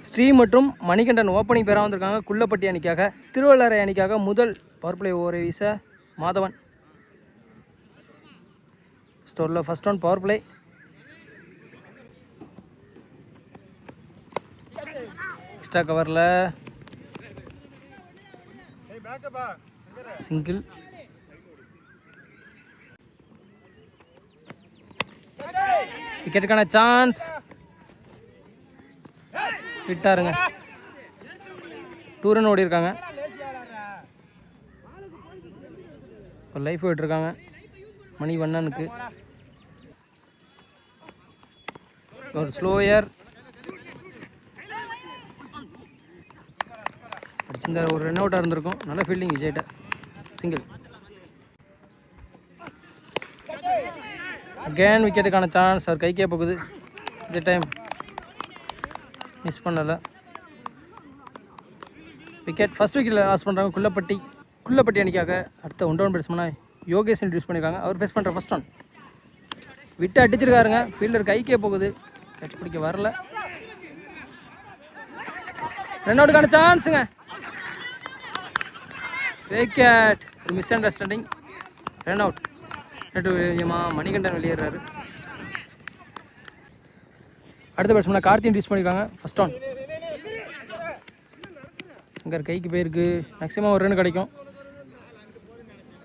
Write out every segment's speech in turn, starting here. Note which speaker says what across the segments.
Speaker 1: ஸ்ரீ மற்றும் மணிகண்டன் ஓப்பனிங் பேராக வந்திருக்காங்க. குள்ளப்பட்டி அணிக்காக. திருவள்ளரை அணிக்காக முதல் பவர் பிளே ஓவரை வீச மாதவன். ஸ்டோரில் first one power play. Extra கவரில் சிங்கிள். விக்கெட்டுக்கான சான்ஸ். விட்டாருங்க. 2 ரன் ஓடி இருக்காங்க. ஒரு லைஃப் விட்டுருக்காங்க மணிவண்ணனுக்கு. ஒரு ஸ்லோயர் அடிச்சிருந்த ஒரு ரன் அவுட்டாக இருந்திருக்கும். நல்ல ஃபீல்டிங் விஜய்கிட்ட. சிங்கிள். அகேன் விக்கெட்டுக்கான சான்ஸ். அவர் கைக்கே போகுது. இந்த டைம் மிஸ் பண்ணலை. விக்கெட். ஃபர்ஸ்ட் விக்கெட்டில் லாஸ் பண்ணுறாங்க குள்ளப்பட்டி அணிக்காக. அடுத்த ஒன் டவுன் பேட்ஸ்மேனாக யோகேஷ் இன்ட்ரடியூஸ் பண்ணியிருக்காங்க. அவர் ஃபேஸ் பண்ணுற ஃபர்ஸ்ட் ஒன் விட்டு அடிச்சிருக்காருங்க. ஃபீல்டர் கைக்கே போகுது. கேட்ச் பிடிக்க வரல. ரன் அவுட்டுக்கான சான்ஸுங்க. விக்கெட். ஒரு misunderstanding. Run out. Manikandan வெளியேறாரு. அடுத்த பேட்ஸ்மேன் கார்த்தி இன்ட்ரடியூஸ் பண்ணியிருக்காங்க. ஃபர்ஸ்ட் ஒன் சங்கர் கைக்கு போயிருக்கு. மேக்ஸிமம் ஒரு ரன் கிடைக்கும்.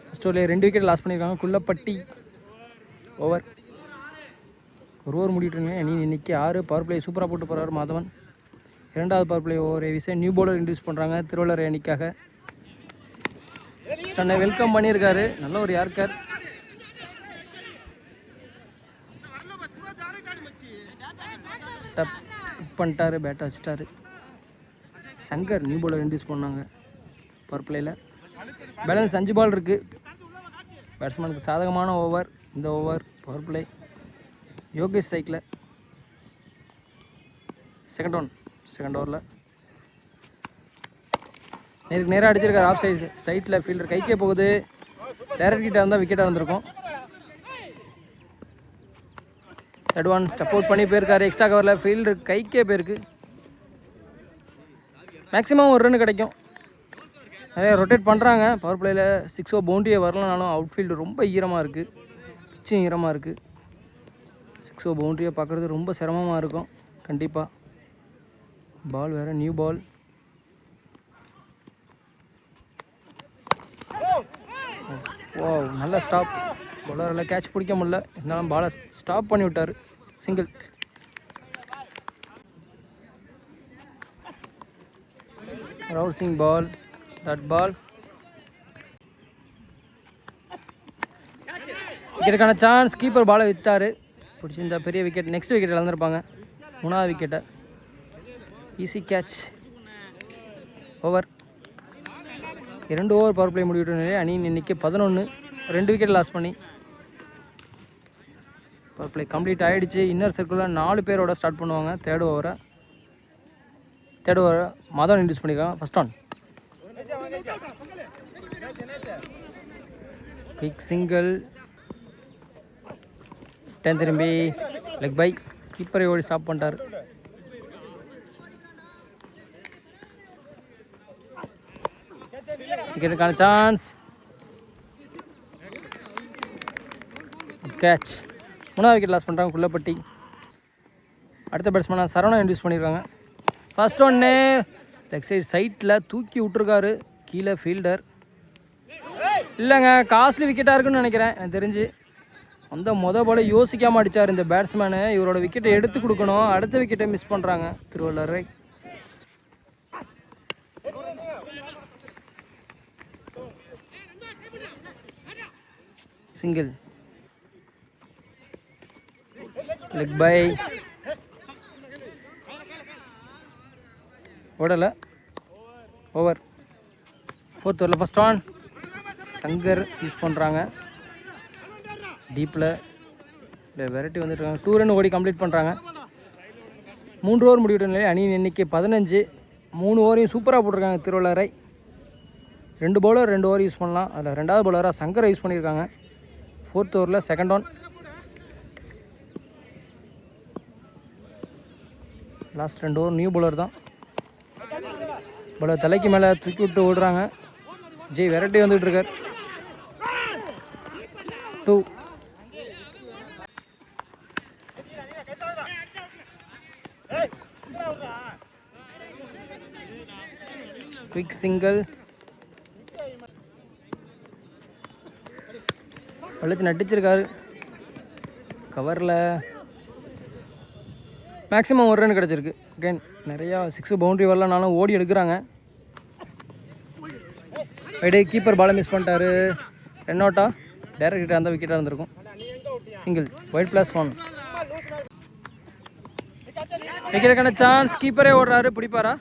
Speaker 1: ஃபர்ஸ்ட் ஓவர்லேயே 2 விக்கெட் லாஸ் பண்ணியிருக்காங்க குள்ளப்பட்டி. ஓவர். ஒரு ஓவர் முடிவிட்டுருங்க. இன்னைக்கு 6 பவர் பிளே சூப்பராக போட்டு போகிறார் மாதவன். 2வது பவர் பிளே ஓவரை வீச நியூ பவுலர் இன்ட்ரடியூஸ் பண்ணுறாங்க திருவள்ளரை அணிக்காக. தன்னை வெல்கம் பண்ணியிருக்காரு. நல்ல ஒரு யார்கர். டப் பண்ணிட்டாரு. பேட்டை வச்சுட்டாரு. சங்கர் நியூ பவுலர் இன்ட்ரடியூஸ் பண்ணாங்க பவர் பிளேயில். பேலன்ஸ் 5 பால் இருக்குது. பேட்ஸ்மேனுக்கு சாதகமான ஓவர் இந்த over. Power play. Yogesh cycle second ஓவரில் நேராக அடிச்சிருக்காரு. ஆஃப் சைட்டில் ஃபீல்டர் கைக்கே போகுது. டைரக்ட் கிட்ட இருந்தால் விக்கெட்டாக இருந்திருக்கும். தேர்ட் ஒன் ஸ்டெப் அவுட் பண்ணி போயிருக்காரு. எக்ஸ்ட்ரா கவரில் ஃபீல்டர் கைக்கே போயிருக்கு. மேக்ஸிமம் ஒரு ரன் கிடைக்கும். நிறைய ரொட்டேட் பண்ணுறாங்க பவர் பிளேயில். 6 பவுண்டரியே வரலனாலும் அவுட் ஃபீல்டு ரொம்ப ஈரமாக இருக்குது. பிச்சும் ஈரமாக இருக்குது. 6 பவுண்டரியை பார்க்குறது ரொம்ப சிரமமாக இருக்கும் கண்டிப்பாக. பால் வேறு நியூ பால். ஓ நல்ல ஸ்டாப். பவுலரில் கேட்ச் பிடிக்க முடியல. இருந்தாலும் பாலை ஸ்டாப் பண்ணி விட்டார். சிங்கிள். ரவுசிங் பால். That ball. விக்கெட்டுக்கான சான்ஸ். கீப்பர் பாலை விட்டார். பிடிச்சிருந்தா பெரிய விக்கெட். நெக்ஸ்ட் விக்கெட் இழந்திருப்பாங்க. 3வது விக்கெட்டை. Easy catch. Over. 2 over power play முடிவிட்ட நிலையில் அணியின் எண்ணிக்கை 11. 2 விக்கெட் லாஸ் பண்ணி பவர் பிளே கம்ப்ளீட் ஆகிடுச்சு. இன்னர் சர்க்கிளில் 4 பேரோட ஸ்டார்ட் பண்ணுவாங்க. தேர்ட் ஓவரை மாதவன் இன்ட்ரடியூஸ் பண்ணியிருக்காங்க. First one quick single. 10 திரும்பி லெக் பை. கீப்பரை ஓடி ஸ்டாப் பண்ணிட்டார். விக்கெட்டுக்கான சான்ஸ். கேட்ச். 3வது விக்கெட் லாஸ் பண்ணுறாங்க குள்ளப்பட்டி. அடுத்த பேட்ஸ்மேனாக சரவணா இன்ட்ரடியூஸ் பண்ணியிருக்காங்க. ஃபர்ஸ்ட் ஒன்று லெக் சைட்டில் தூக்கி விட்டுருக்காரு. கீழே ஃபீல்டர் இல்லைங்க. காஸ்ட்லி விக்கெட்டாக இருக்குன்னு நினைக்கிறேன் எனக்கு தெரிஞ்சு. அந்த போல யோசிக்காமல் அடித்தார் இந்த பேட்ஸ்மேனு. இவரோட விக்கெட்டை எடுத்து கொடுக்கணும். அடுத்த விக்கெட்டை மிஸ் பண்ணுறாங்க திருவள்ளரை. சிங்கிள். Leg bye. ஓடலை. ஓவர். 4th ஓவரில் ஃபர்ஸ்ட் ஒன் சங்கர் யூஸ் பண்ணுறாங்க. டீப்பில் வெரைட்டி வந்துட்டுருக்காங்க. 2 ரன் ஓடி கம்ப்ளீட் பண்ணுறாங்க. 3 ஓவர் முடிவிட்ட நிலையில் அணியின் எண்ணிக்கை 15. 3 ஓவரையும் சூப்பராக போட்டிருக்காங்க திருவள்ளரை. 2 பவுலர் 2 ஓவர் யூஸ் பண்ணலாம். அதில் 2வது பவுலராக சங்கரை யூஸ் பண்ணியிருக்காங்க. 4th ஓவரில் second one. Last 2 over new bowler தான். இவ்வளோ தலைக்கு மேலே தூக்கி விட்டு ஓடுறாங்க. விஜய் விரட்டி வந்துகிட்டு இருக்கார். 2 குயிக் சிங்கிள். பள்ளத்து நட்டிச்சிருக்காரு. கவரில் மேக்ஸிமம் ஒரு ரன் கிடச்சிருக்கு. அகைன் நிறையா 6 பவுண்ட்ரி வரலனாலும் ஓடி எடுக்கிறாங்க. வைடே கீப்பர் பாலை மிஸ் பண்ணிட்டாரு. ரன் அவுட்டா டேரக்ட் அந்த விக்கெட்டாக இருந்திருக்கும். சிங்கிள். ஒயிட் +1. விக்கெட்டுக்கான சான்ஸ். கீப்பரே ஓடுறாரு. பிடிப்பாரா?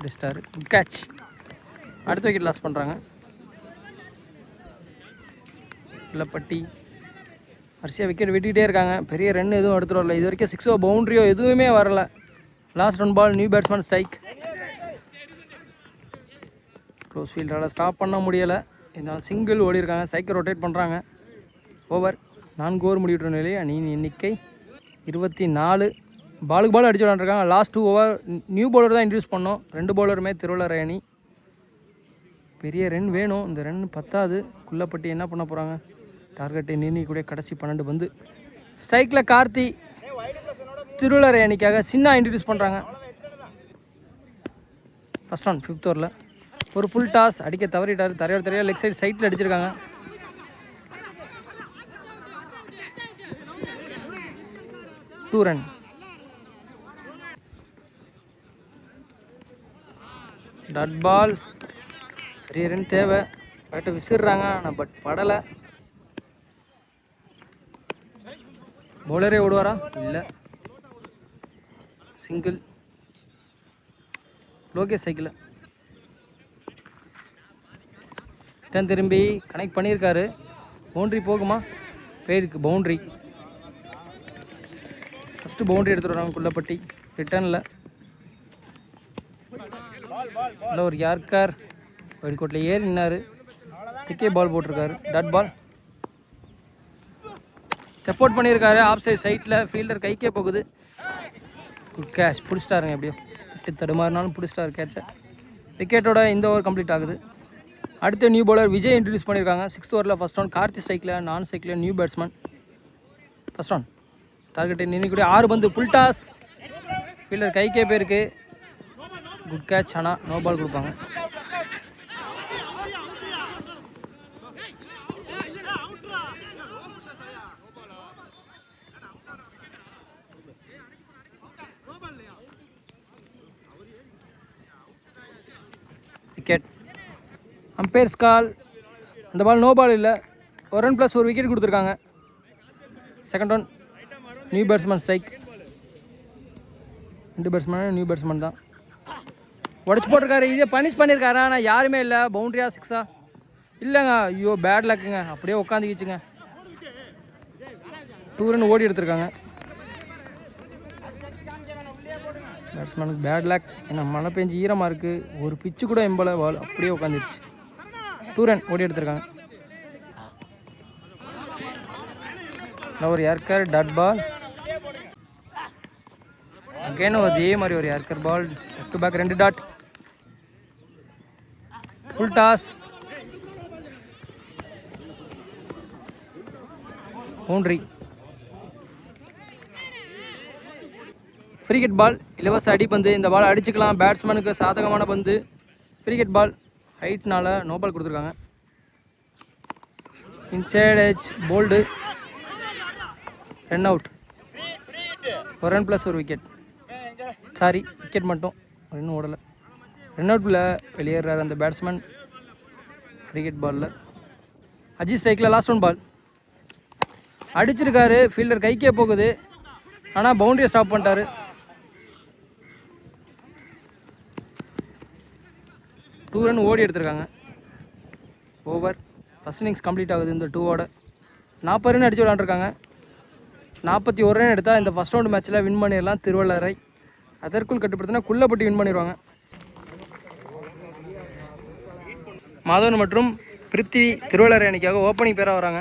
Speaker 1: பிடிச்சிட்டாரு. Good catch. அடுத்த விக்கெட் லாஸ் பண்ணுறாங்க. குள்ளப்பட்டி வரிசையாக விக்கெட் விட்டுக்கிட்டே இருக்காங்க. பெரிய ரன் எதுவும் எடுத்துகிட்டு வரல. இது வரைக்கும் 6 பவுண்ட்ரியோ எதுவுமே வரல. Last 1 ball. New batsman strike. Close ஃபீல்டால் ஸ்டாப் பண்ண முடியலை. இதனால் சிங்கிள் ஓடி இருக்காங்க. சைக்கிள் ரொட்டேட் பண்ணுறாங்க. ஓவர். 4 ஓவர் முடிவிட்ட நிலை. அணியின் எண்ணிக்கை 24. பாலுக்கு பால் அடிச்சு விளாண்டுருக்காங்க. லாஸ்ட் 2 ஓவர் நியூ பவுலர் தான் இன்ட்ரடியூஸ் பண்ணோம். 2 பவுலருமே திருவள்ளரை அணி. பெரிய ரன் வேணும். இந்த ரன் பத்தாது. குள்ளப்பட்டி என்ன பண்ண போகிறாங்க? டார்கெட்டை நிர்ணயிக்கூடிய கடைசி 12 பந்து. ஸ்ட்ரைக்கில் கார்த்தி திருவள்ளரை அணிக்காக சின்ன இன்ட்ரடியூஸ் பண்ணுறாங்க. ஃபர்ஸ்ட் ஆன் 5th ஓவரில் ஒரு ஃபுல் டாஸ். அடிக்க தவறிட்டார். தரையோட லெக் சைடு சைட்டில் அடிச்சிருக்காங்க. Two run. Dot ball. பெரிய ரன் தேவை. பேட்டை விசிறாங்க. ஆனால் பட் படலை. பவுலரே ஓடுவாரா? இல்லை. சிங்கிள். லோகேஷ் சைக்கிள் ரிட்டர்ன் திரும்பி கனெக்ட் பண்ணியிருக்காரு. பவுண்ட்ரி போகுமா? பேருக்கு பவுண்ட்ரி. ஃபஸ்ட்டு பவுண்ட்ரி எடுத்துகிட்டு வராங்க குள்ளப்பட்டி. ரிட்டர்னில் இல்லை ஒரு யார்கர் வெளிக்கோட்டில் ஏறி நின்னார். திக்கே பால் போட்டிருக்காரு. Dot ball. சப்போர்ட் பண்ணியிருக்காரு. ஆஃப் சைட் சைட்டில் ஃபீல்டர் கைக்கே போகுது. Good catch. பிடிச்சிட்டாருங்க. எப்படியோ விட்டு தடுமாறினாலும் பிடிச்சிட்டாரு கேட்சை. விக்கெட்டோட இந்த ஓவர் கம்ப்ளீட் ஆகுது. அடுத்த நியூ பவுலர் விஜய் இன்ட்ரடியூஸ் பண்ணியிருக்காங்க. 6th ஓவரில் ஃபர்ஸ்ட் ஆன். கார்த்தி ஸ்ட்ரைக்கில். நான் ஸ்ட்ரைக்கில் நியூ பேட்ஸ்மேன். First on. டார்கெட்டை நினைக்கூடிய 6 பந்து. Full toss. ஃபீல்டர் கைக்கே போயிருக்கு. Good catch. ஆனால் நோ பால் கொடுப்பாங்க. விக்கெட். அம்பையர்ஸ் கால். அந்த பால் நோ பால் இல்லை. ஒரு ரன் ப்ளஸ் ஒரு விக்கெட் கொடுத்துருக்காங்க. Second one. New batsman strike. 2 batsman new batsman தான். உடச்சி போட்டிருக்காரு. இதே பனிஷ் பண்ணியிருக்காரு. ஆனால் யாருமே இல்லை. பவுண்ட்ரியா 6ஆ? இல்லைங்க. ஐயோ பேட் லக்குங்க. அப்படியே உட்காந்துக்கிச்சுங்க. 2 ரன் ஓடி எடுத்திருக்காங்க. பேட்ஸ்மேனுக்கு பேட் லக். ஏன்னா மழை பெஞ்சு ஈரமாக இருக்குது. ஒரு பிச்சு கூட எம்பல பால் அப்படியே உட்காந்துருச்சு. 2 ரன் ஓடி எடுத்திருக்காங்க. ஒரு யார்கர். Dot ball. அகைனும் அதே மாதிரி ஒரு yorker ball. Back to back 2 dot. Full toss. Boundary. Free hit ball. இலவச அடிப்பந்து. இந்த பால் அடிச்சுக்கலாம். பேட்ஸ்மேனுக்கு சாதகமான பந்து. Free hit ball. ஹைட்னால நோ பால் கொடுத்துருக்காங்க. Inside edge bowled. Run out. ஒரு ரன் ப்ளஸ் ஒரு விக்கெட். சாரி விக்கெட் மட்டும் இன்னும் ஓடலை. ரன் அவுட்டில் வெளியேறார் அந்த பேட்ஸ்மேன். ஃப்ரீ ஹிட் பாலில் அஜித் ஸ்ட்ரைக்கில். லாஸ்ட் 1 பால். அடிச்சிருக்காரு. ஃபீல்டர் கைக்கே போகுது. ஆனால் பவுண்டரியை ஸ்டாப் பண்ணிட்டாரு. டூ ரன் ஓடி எடுத்திருக்காங்க. ஓவர். ஃபர்ஸ்ட் இன்னிங்ஸ் கம்ப்ளீட் ஆகுது. இந்த 2 ஓட 40 ரன் அடிச்சு விளாண்டுருக்காங்க. 41 ரன் எடுத்தால் இந்த ஃபஸ்ட் ரவுண்ட் மேட்ச்சில் வின் பண்ணிடலாம் திருவள்ளரை. அதற்குள் கட்டுப்படுத்தினா குள்ளப்பட்டி வின் பண்ணிடுவாங்க. மாதவன் மற்றும் பிருத்திவி திருவள்ளரை அணிக்காக ஓப்பனிங் பேராக வராங்க.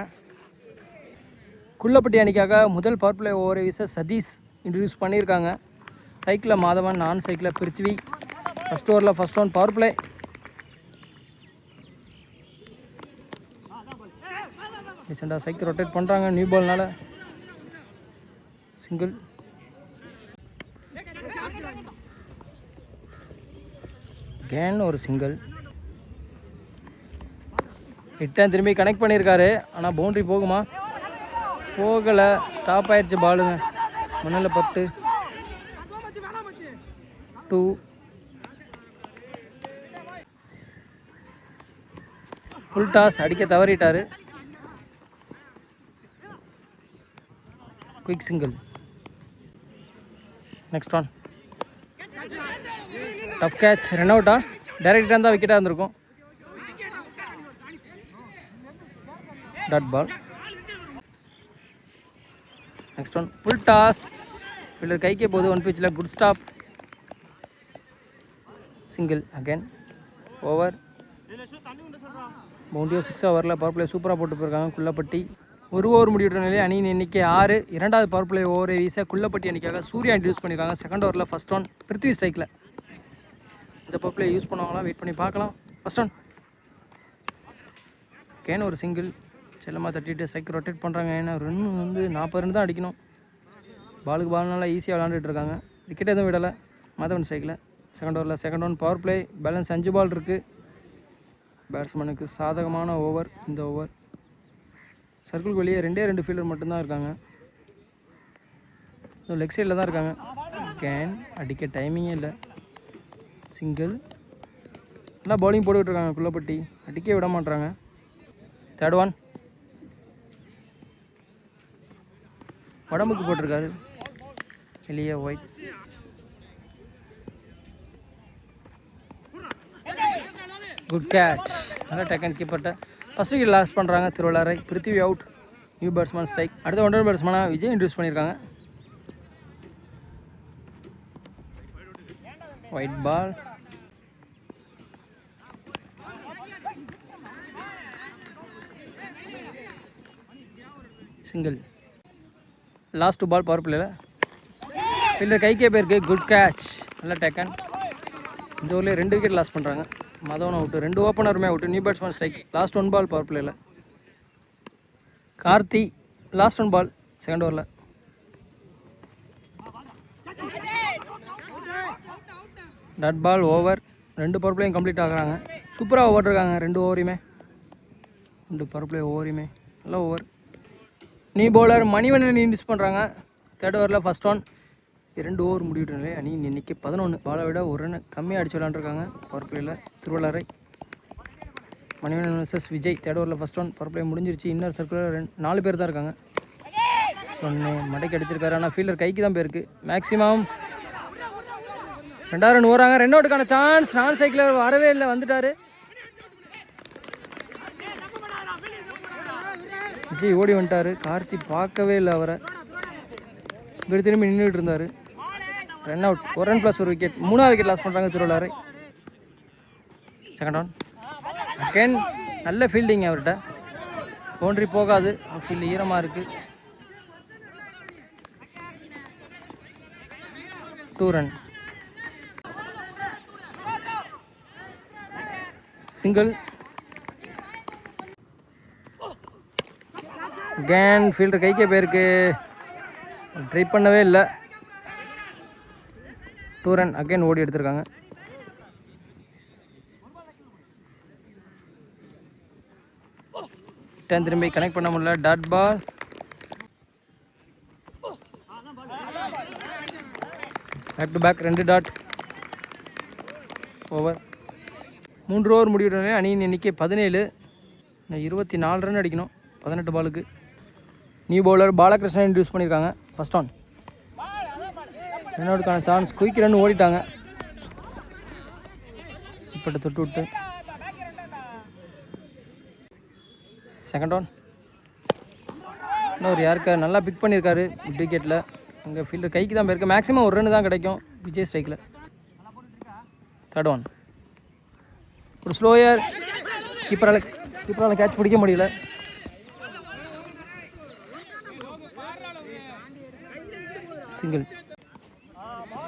Speaker 1: குள்ளப்பட்டி அணிக்காக முதல் பவர் பிளே ஓவரை வீச சதீஷ் இன்ட்ரடியூஸ் பண்ணியிருக்காங்க. சைக்கிளில் மாதவன். நான் சைக்கிளில் பிருத்திவி. ஃபஸ்ட் ஓவரில் ஃபஸ்ட் ஒன் பவர் பிளே. ரீசெண்டாக சைக்கிள் ரொட்டேட் பண்ணுறாங்க நியூ பால்னால. சிங்கிள். கேன் ஒரு சிங்கிள். ஹிட்டன் திரும்பி கனெக்ட் பண்ணியிருக்காரு. ஆனால் பவுண்ட்ரி போகுமா? போகலை. ஸ்டாப் ஆயிடுச்சு பாலுங்க. மண்ணில் பட்டு 2. ஃபுல் டாஸ் அடிக்க தவறிட்டார். Quick single. Next one tough catch. Run அவுட்டா? டைரக்டாக இருந்தால் விக்கெட்டாக இருந்திருக்கும். Dot ball. Next one full toss. Fielder கைக்கே போகுது. ஒன் பிச்சில் good stop. Single again. Over. பவுண்டியோ 6 ஓவரில் பவர் பிளே சூப்பராக போட்டு போயிருக்காங்க குள்ளப்பட்டி. ஒரு ஓவர் முடிவிட்ட நிலையில் அணியின் எண்ணிக்கை 6. இரண்டாவது பவர் பிளே ஓவரை வீச குள்ளப்பட்டி அணிக்காக சூர்யா இன்ட்ரடியூஸ் பண்ணியிருக்காங்க. செகண்ட் ஓவரில் ஃபஸ்ட் ஒன் பிருத்வி ஸ்ட்ரைக்கில். இந்த பவர் பிளே யூஸ் பண்ணுவாங்களாம், வெயிட் பண்ணி பார்க்கலாம். ஃபஸ்ட் ஒன் கேன் ஒரு சிங்கிள். செல்லமாக தட்டிட்டு சைக்கிள் ரொட்டேட் பண்ணுறாங்க. ஏன்னா ரன் 40 ரன் தான் அடிக்கணும். பாலுக்கு பால்னால ஈஸியாக விளாண்டுட்டு இருக்காங்க. விக்கெட் எதுவும் விடலை மாதவன் ஸ்ட்ரைக்கில். செகண்ட் ஓவரில் second one power play. Balance 5 பால் இருக்குது. பேட்ஸ்மேனுக்கு சாதகமான ஓவர் இந்த ஓவர். சர்க்கிளுக்கு வெளியே 2 ஃபீல்டர் மட்டும்தான் இருக்காங்க. லெக் சைடில் தான் இருக்காங்க. கேன் அடிக்க டைமிங்கே இல்லை. சிங்கிள். நல்லா பவுலிங் போட்டுக்கிட்டு இருக்காங்க குள்ளப்பட்டி. அடிக்க விட மாட்டுறாங்க. தேர்ட் ஒன் உடம்புக்கு போட்டிருக்காரு. வெளியே ஒயிட். Good catch. நல்லா டேக்கன் கீப்பர்ட்ட. ஃபஸ்ட் விக்கெட் லாஸ் பண்ணுறாங்க Thiruvellarai. Prithvi out. New batsman strike. அடுத்த ஒன்றரை பேட்ஸ்மேனாக விஜய் இன்ட்ரடியூஸ் பண்ணியிருக்காங்க. Wide ball. Single. Last ball power பிளேல. ஃபீல்டர் கைக்கே போயிருக்கு. Good catch. நல்லா டேக்கன். இந்த ஊர்லேயே 2 விக்கெட் லாஸ் பண்ணுறாங்க. மதவன் அவுட்டு. 2 ஓப்பனருமே out. New batsman strike. Last 1 ball power பிளேல. கார்த்தி லாஸ்ட் 1 பால் செகண்ட் ஓவரில். Dot ball over. 2 power பிளேயும் complete ஆகுறாங்க. சூப்பராக ஓவர்ருக்காங்க 2 ஓவரையுமே. 2 பவர் பிளே ஓவரையுமே நல்லா ஓவர். நீ பவுலர் மணிவண்ணன் இன்ட்ரடியூஸ் பண்ணுறாங்க. தேர்ட் ஓவரில் ஃபஸ்ட் ஒன். 2 ஓவர் முடிவிட்டனாலே அணி இன்னைக்கு 11. பாலை விட 1 ரன் கம்மியாக அடிச்சு விளாண்டுருக்காங்க பவர் பிளேயில் திருவள்ளாரை. மணிவண்ணன் vs விஜய். தேர்ட் ஓவரில் ஃபஸ்ட் ஒன். பவர் பிளே முடிஞ்சிருச்சு. இன்னர் சர்க்கிளில் 4 பேர் தான் இருக்காங்க. ஒன்று மடைக்கு அடிச்சிருக்காரு. ஆனால் ஃபீல்டர் கைக்கு தான் போயிருக்கு. மேக்ஸிமம் 2 ரன் ஓடுறாங்க. 2 அவுட்டுக்கான சான்ஸ். நான் சைக்கிளர் வரவே இல்லை, வந்துட்டார். விஜய் ஓடி வந்துட்டார். கார்த்தி பார்க்கவே இல்லை அவரை. இங்கே திரும்பி நின்றுட்டு இருந்தார். Run out. 1 run plus 1 wicket. 3ஆவது விக்கெட் லாஸ் பண்ணுறாங்க திருவள்ளாரை. Second one again. நல்ல ஃபீல்டிங் அவர்கிட்ட. பவுண்ட்ரி போகாது. ஃபீல்டு ஈரமாக இருக்குது. 2 ரன். சிங்கிள். கேன் ஃபீல்டர் கைக்கே போயிருக்கு. ட்ரை பண்ணவே இல்லை. 2 ரன். அகைன் ஓடி எடுத்திருக்காங்க. திரும்பி கனெக்ட் பண்ண முடியல. Dot ball. Back to back 2 dot. Over. 3 over முடிவுடனே அணியின் எண்ணிக்கை 17. 24 ரன் அடிக்கணும் 18 பாலுக்கு. நியூ பவுலர் பாலகிருஷ்ணன் இன்ட்ரடியூஸ் பண்ணியிருக்காங்க. First one. ரன் அவுட்டுக்கான சான்ஸ். குயிக் ரன் ஓடிட்டாங்க. இப்போ தொட்டு விட்டு செகண்ட் ஒன். இன்னொரு யாருக்கு நல்லா பிக் பண்ணியிருக்காரு மிட் விக்கெட்டில். அங்கே ஃபீல்டர் கைக்கு தான் போயிருக்கு. மேக்ஸிமம் 1 ரன் தான் கிடைக்கும் விஜய் ஸ்ட்ரைக்கில். Third one. ஒரு ஸ்லோயர். கீப்பரால் கேட்ச் பிடிக்க முடியல. சிங்கிள்.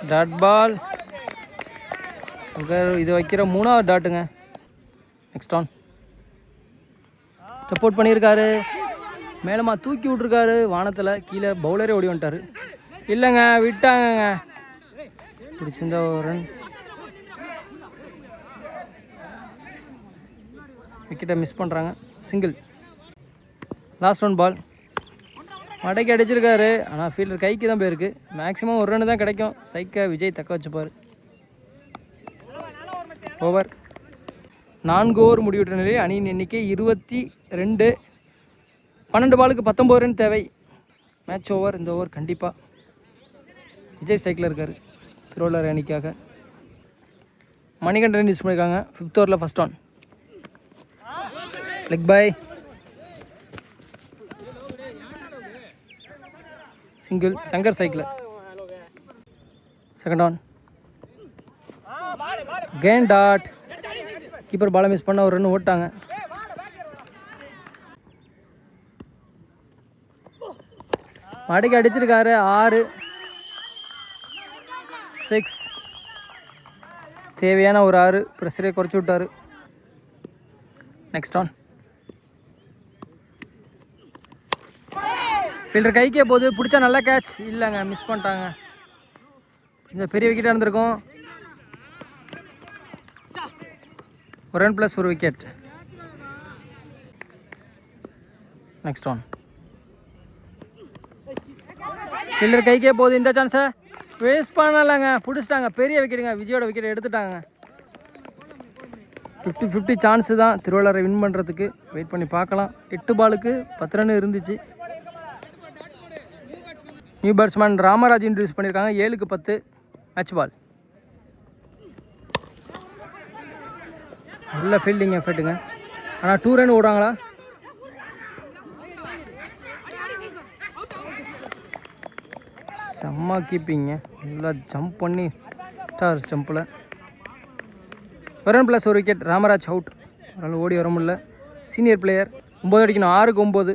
Speaker 1: Dot ball. அங்கே இது வைக்கிற 3வது டாட்டுங்க. நெக்ஸ்ட் ஆன் சப்போர்ட் பண்ணியிருக்காரு, மேலமா தூக்கி விட்ருக்காரு வானத்தில், கீழே பவுலரே ஓடி வந்துட்டார். இல்லைங்க, விட்டாங்கங்க. பிடிச்சிருந்த ஒரு ரன், விக்கெட்டை மிஸ் பண்ணுறாங்க. சிங்கிள். Last one ball. மடைக்கு அடிச்சிருக்காரு, ஆனால் ஃபீல்டர் கைக்கு தான் போயிருக்கு. மேக்ஸிமம் ஒரு ரன் தான் கிடைக்கும். சைக்கை விஜய் தக்க வச்சுப்பார். ஓவர். 4 ஓவர் முடிவுற்ற நிலையில் அணியின் எண்ணிக்கை 22. 12 பாலுக்கு 19 ரன் தேவை. Match over. இந்த ஓவர் கண்டிப்பாக விஜய் ஸ்ட்ரைக்கில் இருக்கார் திருவள்ளுவர் அணிக்காக. மணிகண்டன் யூஸ் பண்ணியிருக்காங்க 5th ஓவரில் first on. Leg by. Single. Shankar cycle. Second on. Can dot. Keeper பாலை மிஸ் பண்ண ஒரு ரன் ஓட்டாங்க. மடைக்கு அடிச்சிருக்காரு. 6, 6. தேவையான ஒரு 6. ப்ரெஷரே குறைச்சி விட்டார். Next on. ஃபீல்டர் கைக்கே போகுது, பிடிச்சா நல்லா கேட்ச். இல்லைங்க, மிஸ் பண்ணிட்டாங்க. இந்த பெரிய விக்கெட்டாக இருந்திருக்கும். ஒரு ரன் ப்ளஸ் ஒரு விக்கெட். Next on. ஃபீல்டர் கைக்கே போகுது, இந்த சான்ஸை வேஸ்ட் பண்ணலாங்க. பிடிச்சிட்டாங்க, பெரிய விக்கெட்டுங்க. விஜயோட விக்கெட் எடுத்துட்டாங்க. 50-50 சான்ஸு தான் திருவள்ளுவரை வின் பண்ணுறதுக்கு. வெயிட் பண்ணி பார்க்கலாம். 8 பாலுக்கு 10 ரன் இருந்துச்சு. நியூ பேட்ஸ்மேன் ராமராஜ் இன்ட்ரடியூஸ் பண்ணியிருக்காங்க. 7க்கு 10 மேட்ச் பால். நல்ல ஃபீல்டிங் எஃபர்ட்டுங்க. ஆனால் 2 ரன் ஓடுறாங்களா? செம்ம கீப்பிங்க. நல்லா ஜம்ப் பண்ணி ஸ்டார் ஸ்டம்பில். ஒரு ரன் ப்ளஸ் ஒரு விக்கெட். ராமராஜ் அவுட். அதனால் ஓடி வர முடியல. Senior player. 9 அடிக்கணும். 6க்கு 9.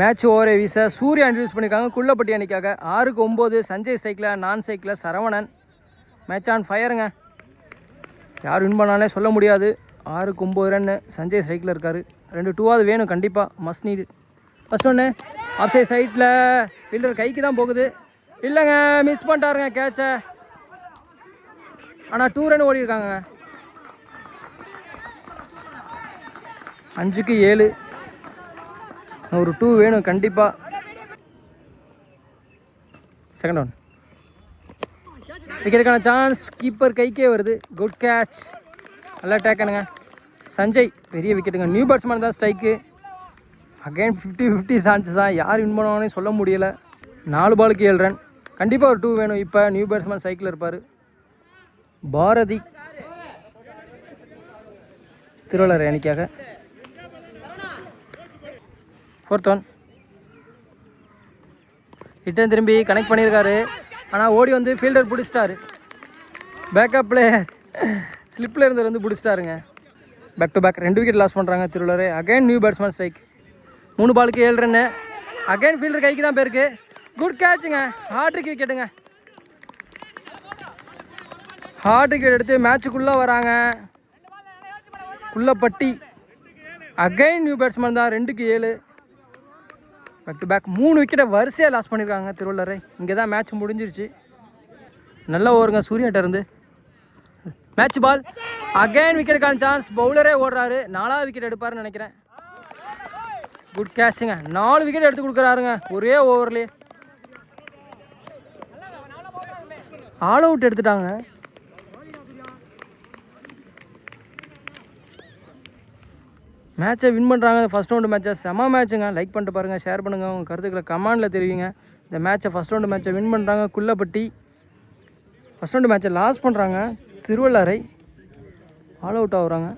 Speaker 1: மேட்ச் ஓவரை வீச சூர்யா இன்ட்ரடியூஸ் பண்ணியிருக்காங்க குள்ளப்பட்டி அணிக்காக. 6க்கு 9. சஞ்சய் சைக்கிளில், நான் சைக்கிளில் சரவணன். Match on ஃபயருங்க. யார் வின் பண்ணாலே சொல்ல முடியாது. 6க்கு 9 ரன்னு. சஞ்சய் சைக்கிளில் இருக்கார். 2 2ஆவது வேணும் கண்டிப்பாக. Must need. ஃபஸ்ட் ஒன்று ஆஃப் சைடில் ஃபீல்டர் கைக்கு தான் போகுது. இல்லைங்க, மிஸ் பண்ணிட்டாருங்க கேட்சை. ஆனால் 2 ரன் ஓடி இருக்காங்க. 5க்கு 7. ஒரு 2 வேணும் கண்டிப்பாக. Second one. விக்கெட்டுக்கான சான்ஸ். கீப்பர் கைக்கே வருது. Good catch. நல்லா டேக்கனுங்க. சஞ்சய் பெரிய விக்கெட்டுங்க. நியூ பேட்ஸ்மேன் தான் ஸ்ட்ரைக்கு. அகைன் 50-50 சான்ஸ் தான். யார் வின் பண்ணுவாங்கன்னே சொல்ல முடியலை. 4 பாலுக்கு 7 ரன். கண்டிப்பாக ஒரு 2 வேணும். இப்போ நியூ பேட்ஸ்மேன் சைக்கிள் இருப்பார். பாரதி திருவள்ளுவர் அணிக்காக. 4th one. ரிட்டர்ன் திரும்பி கனெக்ட் பண்ணியிருக்காரு. ஆனால் ஓடி வந்து ஃபீல்டர் பிடிச்சிட்டாரு. பேக்கப் பிளேயர் ஸ்லிப்பில் இருந்தவர் வந்து பிடிச்சிட்டாருங்க. Back to back 2 wicket loss பண்ணுறாங்க Thiruvalluvar. Again new batsman strike. 3 பாலுக்கு 7 ரன்னு. அகைன் ஃபீல்டர் கைக்கு தான் போயிருக்கு. குட் கேட்சுங்க. ஹார்ட்ரிக் விக்கெட்டுங்க. ஹார்ட் விக்கெட் எடுத்து மேட்சுக்குள்ளே வராங்க குள்ளப்பட்டி. அகைன் நியூ பேட்ஸ்மேன் தான். 2க்கு 7. பேக் டு பேக் 3 விக்கெட்டை வரிசையாக லாஸ் பண்ணியிருக்காங்க திருவள்ளுவரை. இங்கே தான் மேட்ச் முடிஞ்சிருச்சு. நல்ல ஓவருங்க சூர்யாட்ட இருந்து. Match ball. அகைன் விக்கெட்டுக்கான சான்ஸ். பவுலரே ஓடுறாரு. 4வது விக்கெட் எடுப்பாருன்னு நினைக்கிறேன். குட் கேட்சுங்க. 4 விக்கெட் எடுத்து கொடுக்குறாருங்க ஒரே ஓவர்லேயே. ஆல் அவுட் எடுத்துட்டாங்க. மேட்சை வின் பண்ணுறாங்க. ஃபஸ்ட் ரவுண்டு மேட்சை செம மேட்சுங்க. லைக் பண்ணிட்டு பாருங்கள், ஷேர் பண்ணுங்கள், உங்கள் கருத்துக்களை கமெண்டில் தெரிவிங்க. இந்த மேட்சை ஃபஸ்ட் ரவுண்டு மேட்சை வின் பண்ணுறாங்க குள்ளப்பட்டி. ஃபஸ்ட் ரவுண்டு மேட்சை லாஸ் பண்ணுறாங்க திருவள்ளுவரை. ஆல் அவுட் ஆகுறாங்க.